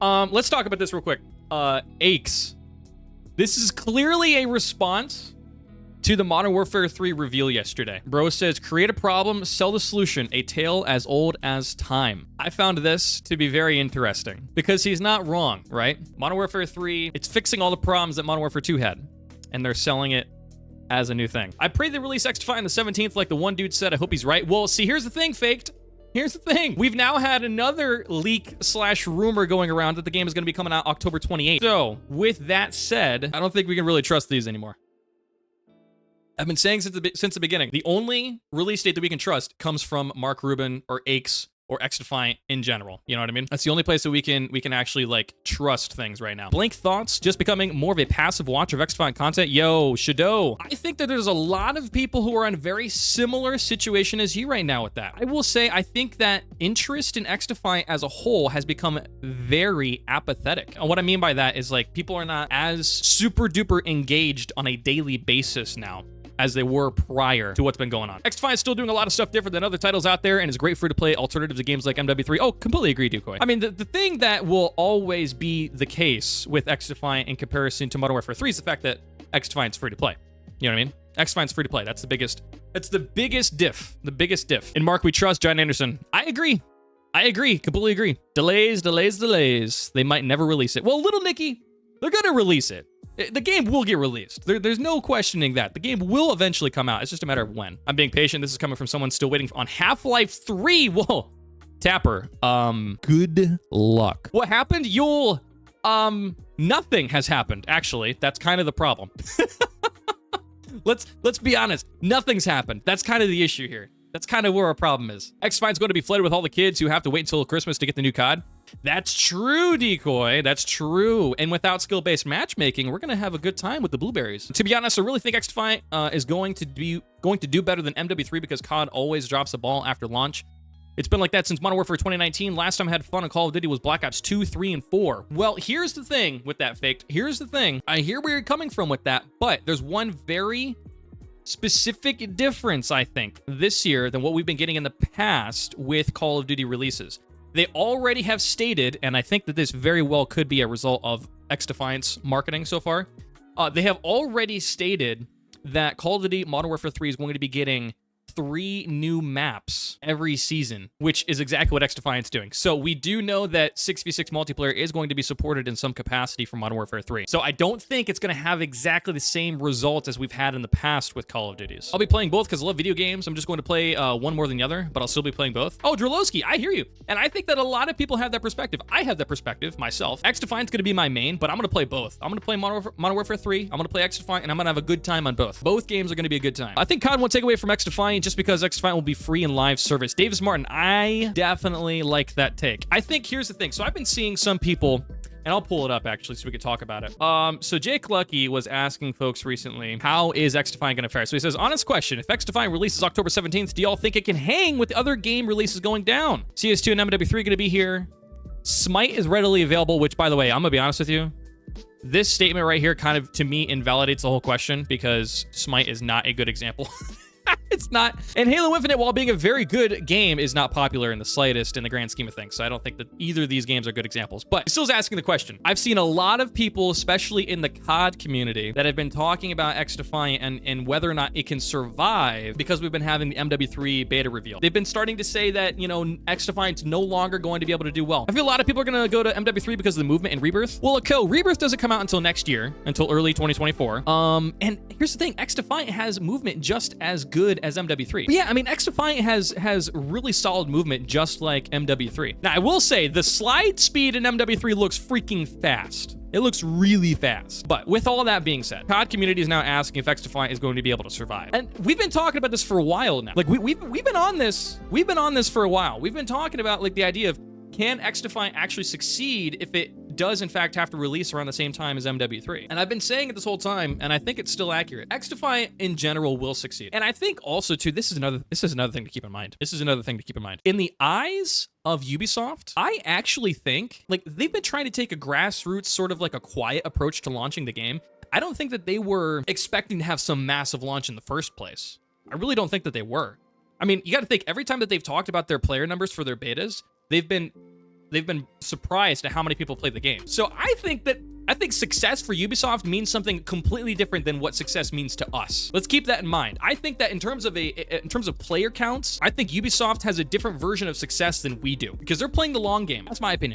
Let's talk about this real quick. Aches. This is clearly a response to the Modern Warfare 3 reveal yesterday. Bro says, create a problem, sell the solution, a tale as old as time. I found this to be very interesting because he's not wrong, right? Modern Warfare 3, it's fixing all the problems that Modern Warfare 2 had, and they're selling it as a new thing. I pray they release XDefiant on the 17th like the one dude said. I hope he's right. Well, see, here's the thing, Faked. Here's the thing. We've now had another leak/rumor going around that the game is going to be coming out October 28th. So, with that said, I don't think we can really trust these anymore. I've been saying since the beginning, the only release date that we can trust comes from Mark Rubin or Aches or XDefiant in general. You know what I mean? That's the only place that we can actually like trust things right now. Blank thoughts, just becoming more of a passive watcher of XDefiant content. Yo, Shadow. I think that there's a lot of people who are in a very similar situation as you right now with that. I will say, I think that interest in XDefiant as a whole has become very apathetic. And what I mean by that is like people are not as super duper engaged on a daily basis now as they were prior to what's been going on. XDefiant is still doing a lot of stuff different than other titles out there and is great free-to-play alternative to games like MW3. Oh, completely agree, Decoy. I mean, the thing that will always be the case with XDefiant in comparison to Modern Warfare 3 is the fact that XDefiant's free-to-play. You know what I mean? XDefiant's free-to-play. That's the biggest diff. The biggest diff. In Mark, we trust. John Anderson. I agree. Completely agree. Delays. They might never release it. Well, Little Nicky, they're gonna release it. The game will get released. There's no questioning that. The game will eventually come out. It's just a matter of when. I'm being patient. This is coming from someone still waiting on Half-Life 3. Whoa. Tapper. Good luck. What happened? Nothing has happened, actually. That's kind of the problem. Let's be honest. Nothing's happened. That's kind of the issue here. That's kind of where our problem is. XDefiant's going to be flooded with all the kids who have to wait until Christmas to get the new COD. That's true, Decoy. That's true. And without skill-based matchmaking, we're going to have a good time with the blueberries. To be honest, I really think XDefiant is going to do better than MW3 because COD always drops the ball after launch. It's been like that since Modern Warfare 2019. Last time I had fun on Call of Duty was Black Ops 2, 3, and 4. Well, here's the thing with that, Faked. Here's the thing. I hear where you're coming from with that, but there's one very specific difference, I think, this year than what we've been getting in the past with Call of Duty releases. They already have stated, and I think that this very well could be a result of XDefiant's marketing so far, they have already stated that Call of Duty Modern Warfare 3 is going to be getting 3 new maps every season, which is exactly what XDefiant's doing. So we do know that 6v6 multiplayer is going to be supported in some capacity for Modern Warfare 3. So I don't think it's going to have exactly the same results as we've had in the past with Call of Duties. I'll be playing both because I love video games. I'm just going to play one more than the other, but I'll still be playing both. Oh, Drolowski, I hear you. And I think that a lot of people have that perspective. I have that perspective myself. XDefiant's going to be my main, but I'm going to play both. I'm going to play Modern Warfare 3. I'm going to play XDefiant, and I'm going to have a good time on both. Both games are going to be a good time. I think COD won't take away from XDefiant just because XDefiant will be free in live service. Davis Martin, I definitely like that take. I think here's the thing. So I've been seeing some people, and I'll pull it up actually so we can talk about it. So Jake Lucky was asking folks recently, how is XDefiant going to fare? So he says, honest question, if XDefiant releases October 17th, do y'all think it can hang with other game releases going down? CS2 and MW3 going to be here. Smite is readily available, which, by the way, I'm going to be honest with you. This statement right here kind of, to me, invalidates the whole question because Smite is not a good example. It's not. And Halo Infinite, while being a very good game, is not popular in the slightest in the grand scheme of things. So I don't think that either of these games are good examples. But still asking the question. I've seen a lot of people, especially in the COD community, that have been talking about XDefiant and whether or not it can survive because we've been having the MW3 beta reveal. They've been starting to say that, you know, XDefiant's no longer going to be able to do well. I feel a lot of people are going to go to MW3 because of the movement and Rebirth. Well, Rebirth doesn't come out until next year, until early 2024. And here's the thing. XDefiant has movement just as good as MW3. But yeah, I mean, XDefiant has really solid movement just like MW3. Now, I will say the slide speed in MW3 looks freaking fast. It looks really fast. But with all that being said, COD community is now asking if XDefiant is going to be able to survive. And we've been talking about this for a while now. Like we've been on this. We've been on this for a while. We've been talking about like the idea of can XDefiant actually succeed if it does in fact have to release around the same time as MW3. And I've been saying it this whole time, and I think it's still accurate. XDefiant in general will succeed. And I think also too, this is another thing to keep in mind. In the eyes of Ubisoft, I actually think like they've been trying to take a grassroots sort of like a quiet approach to launching the game. I don't think that they were expecting to have some massive launch in the first place. I really don't think that they were. I mean, you got to think every time that they've talked about their player numbers for their betas, they've been they've been surprised at how many people play the game. So I think success for Ubisoft means something completely different than what success means to us. Let's keep that in mind. I think that in terms of player counts, I think Ubisoft has a different version of success than we do because they're playing the long game. That's my opinion.